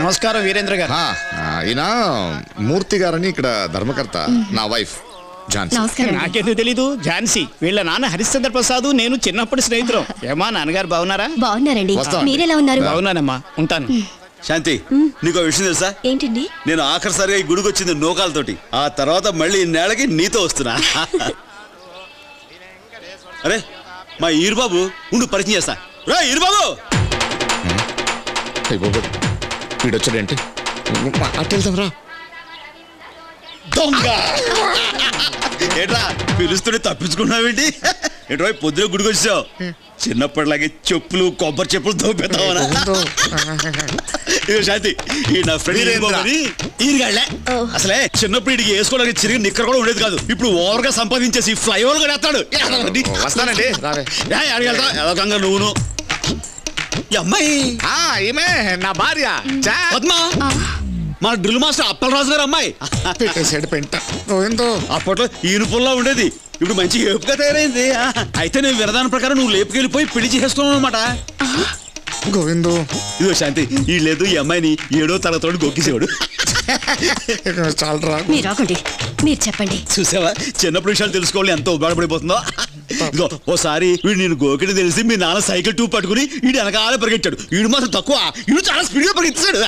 నమస్కారం వీరేంద్ర గారు. ఈయన మూర్తి గారని ఇక్కడ ధర్మకర్త, నా వైఫ్ ఝాన్సీ. నాకెందుకు తెలీదు? ఝాన్సీ వీళ్ళ నాన్న హరిశ్చంద్ర ప్రసాద్, నేను చిన్నప్పటి స్నేహితులం. ఏమా నాన్నగారు బాగున్నారా? బాగున్నారండి. మీరెలా ఉన్నారు? బాగున్నానమ్మా, ఉంటాను. శాంతి, నీకు విషయం తెలుసా? ఏంటండి? నేను ఆఖరిసారిగా ఈ గుడికి వచ్చింది నూకాలతోటి. ఆ తర్వాత మళ్ళీ ఇన్నేళ్ళకి నీతో వస్తున్నా. అరే మా ఈరుబాబు ఉండు, పరిచయం చేస్తా. రా ఈరుబాబు. వీడొచ్చాడేంటి? అట్టెళ్తాం. దొంగ ఏట్రా పిలుస్తుంటే తప్పించుకున్నావేంటి? ఏంటో పొద్దున గుడికి వచ్చావు. చిన్నప్పటిలాగే చెప్పులు, కొబ్బరి చెప్పులు దోపెడతావనా? శాంతి, ఈ నా ఫ్రెండ్ ఈరుగాళ్లే. అసలే చిన్నప్పుడు ఇడికి వేసుకోవడానికి చిరిగి నిక్కర కూడా ఉండేది కాదు. ఇప్పుడు ఓవర్ గా సంపాదించేసి ఫ్లైఓవర్ కూడా వేస్తాడు. వస్తానండి. అడిగెళ్తా ఎదకంగా నువ్వును. ఈ అమ్మాయి ఈమె నా భార్య పద్మా, మన డ్రిల్ మాస్టర్ అప్పలరాజు గారు అమ్మాయి. అప్పట్లో ఈనుపుల్లా ఉండేది, ఇప్పుడు మంచి ఏపుగా తయారైంది. అయితే నేను వినదాని ప్రకారం నువ్వు లేపుకెళ్ళిపోయి పెళ్లి చేసుకున్నావు అనమాట. గోవిందు, ఇదో శాంతి, ఈ లేదు ఈ అమ్మాయిని 7వ తరగతి గొక్కిసేవాడు. మీరు చెప్పండి. చూసావా, చిన్నప్పుడు విషయాలు తెలుసుకోవాలి ఎంత ఉపయోగపడిపోతుందో. ఇదిగో ఓసారి వీడు నేను గోకిడి తెలిసి మీ నాన్న సైకిల్ ట్యూబ్ పట్టుకుని వీడు వెనకాల పరిగెట్టాడు. వీడు మాత్రం తక్కువ, వీడు చాలా స్పీడ్ గా పరిగెత్తాడు.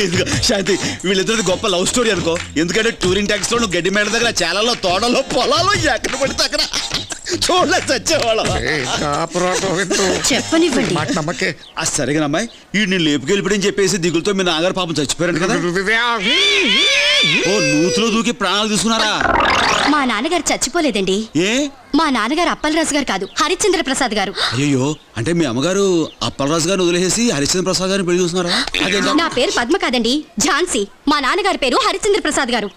ఇదిగో శాంతి, వీళ్ళిద్దరిది గొప్ప లవ్ స్టోరీ అనుకో. ఎందుకంటే టూరింగ్ ట్యాక్స్ లో నువ్వు గడ్డి మేడ దగ్గర, చేలలో, తోటలో, పొలాలు ఎక్కడ పడితే అక్కడ చూడలేదు చచ్చేవాళ్ళం. చెప్పనివ్వండి. సరేగా అమ్మాయి, వీడు నేను లేపుకెళ్ళిపోయని చెప్పేసి దిగులతో మీ నాన్నగారు పాపం చచ్చిపోయారంట కదా. ఓ నూతులో దూకి ప్రాణాలు తీసుకున్నారా? మా నాన్నగారు చచ్చిపోలేదండి. ఏ? మా నాన్నగారు అప్పలరాజు గారు కాదు, హరిశ్చంద్ర ప్రసాద్ గారు. అయ్యో, అంటే మీ అమ్మగారు అప్పలరాజు గారిని వదిలేసి హరిశ్చంద్ర ప్రసాద్ గారిని పెళ్లి చూస్తున్నారా? నా పేరు పద్మ కాదండి, ఝాన్సీ. మా నాన్నగారి పేరు హరిశ్చంద్ర ప్రసాద్ గారు.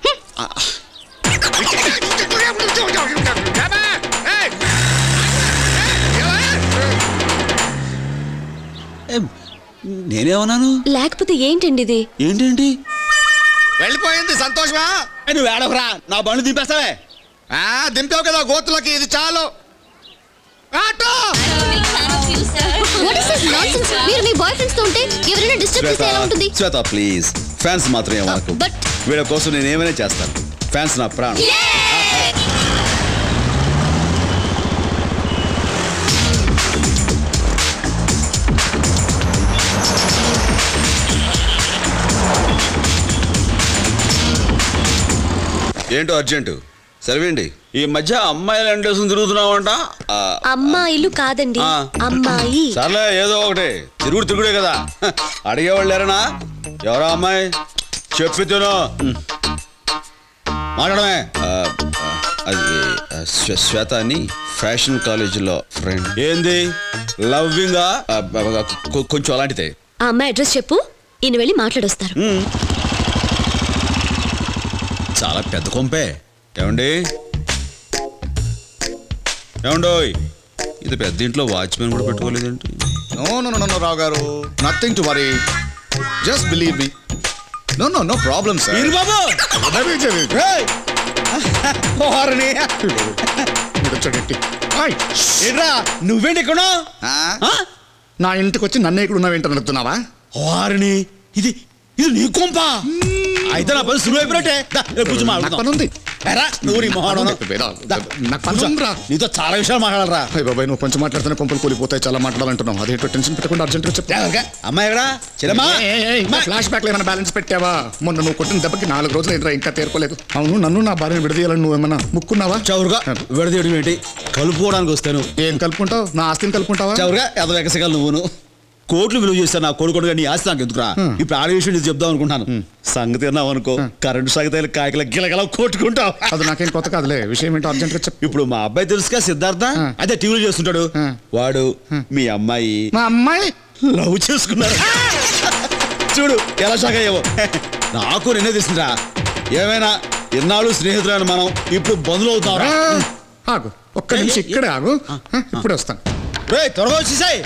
నేనేమన్నాను? లేకపోతే ఏంటండి ఇది? ఏంటండి? వెళ్ళిపోయింది సంతోషమా? నువ్వు ఏడవరా, నా బండి దింపేస్తావే. దింపావు కదా గోతులకి, ఇది చాలు. మీరు మీ బాయ్ ఫ్రెండ్స్ తో ఉంటే ఎవరైనా డిస్టర్బ్ చేస్తే ఎలా ఉంటుంది? శ్వేత ప్లీజ్, ఫ్యాన్స్ మాత్రమే మాకు. వీళ్ళ కోసం నేను ఏమైనా చేస్తాను. ఫ్యాన్స్ నా ప్రాణం. ఏంటో అర్జెంటు సెలవేండి. ఈ మధ్య అమ్మాయిలు ఎండేసుకుని తిరుగుతున్నావంట. అమ్మాయిలు కాదండి, అమ్మాయి. సర్లే, ఏదో ఒకటి. తిరుగుడే కదా. అడిగేవాళ్ళు లేరనా? ఎవరా అమ్మాయి? చెప్పి తిను. మాట్లాడమే. అది శ్వేత అని ఫ్యాషన్ కాలేజీలో ఫ్రెండ్. ఏంది లవ్వింగా? కొంచెం అలాంటిదే. ఆ అమ్మాయి అడ్రస్ చెప్పు, ఈయన వెళ్ళి మాట్లాడొస్తారు. చాలా పెద్ద కొంపే. ఏమండి ఏమండోయ్, ఇది పెద్ద ఇంట్లో వాచ్మెన్ కూడా పెట్టుకోలేదేంటి? నో రావు గారు, nothing to worry, just believe me. No problem sir. నువ్వేంటి ఇక్కడ? నా ఇంటికి వచ్చి నన్ను ఇక్కడ ఉన్నావు ఏంటని అడుగుతున్నావా? వారిని ఇది ఇది నీ కొంప అయితే నా పని సులువు అయిపోయినట్టే. నీతో చాలా విషయాలు మాట్లాడరా. బాబాయ్, నువ్వు కొంచెం మాట్లాడుతున్నా కొంపలు కూలిపోతాయి. చాలా మాట్లాడాలంటున్నావు. అదేంటో టెన్షన్ పెట్టకుండా అర్జెంట్ గా చెప్తా. అమ్మాయి ఎక్కడా? ఫ్లాష్ బ్యాక్ లో ఏమైనా బ్యాలెన్స్ పెట్టావా? మొన్న నువ్వు కొట్టిన దెబ్బకి 4 రోజులు ఏంట్రా ఇంకా తేరుకోలేదు. అవును, నన్ను నా భార్యను విడదీయాలని నువ్వు ఏమన్నా ముక్కున్నావా? చౌరుగా విడదీయడం ఏంటి? కలుపుకోవడానికి వస్తాను. ఏం కలుపుకుంటావు? నా ఆస్తిని కలుపుకుంటావా? చౌరుగా ఎదవ ఎకసగాలు నువ్వును. కోట్లు విలువ చేస్తాను నా కొడుకు. నీ ఆస్తి నాకు ఎందుకురా? ఇప్పుడు ఆడే విషయం నేను చెప్దాం అనుకుంటాను. సంగతి అన్నావు అనుకో, కరెంటు సాగితే కాయకల గిలగల కొట్టుకుంటావు. అది నాకేం కొత్త కాదులే. విషయం ఏంటో అర్జెంట్ గా చెప్పు. ఇప్పుడు మా అబ్బాయి తెలుసుగా, సిద్ధార్థ, అదే టీవీలో చేస్తుంటాడు. వాడు మీ అమ్మాయి లవ్ చేసుకున్నారు. చూడు ఎలా షాక్ అయ్యావో. నాకు నిన్నే తెలిసిందిరా. ఏమైనా ఎన్నాళ్ళు స్నేహితులను మనం ఇప్పుడు బంధువులు అవుతారా? ఆగు, ఒక్క నిమిషం ఇక్కడే ఆగు, ఇప్పుడే వస్తాను. త్వరగా వచ్చేసాయి.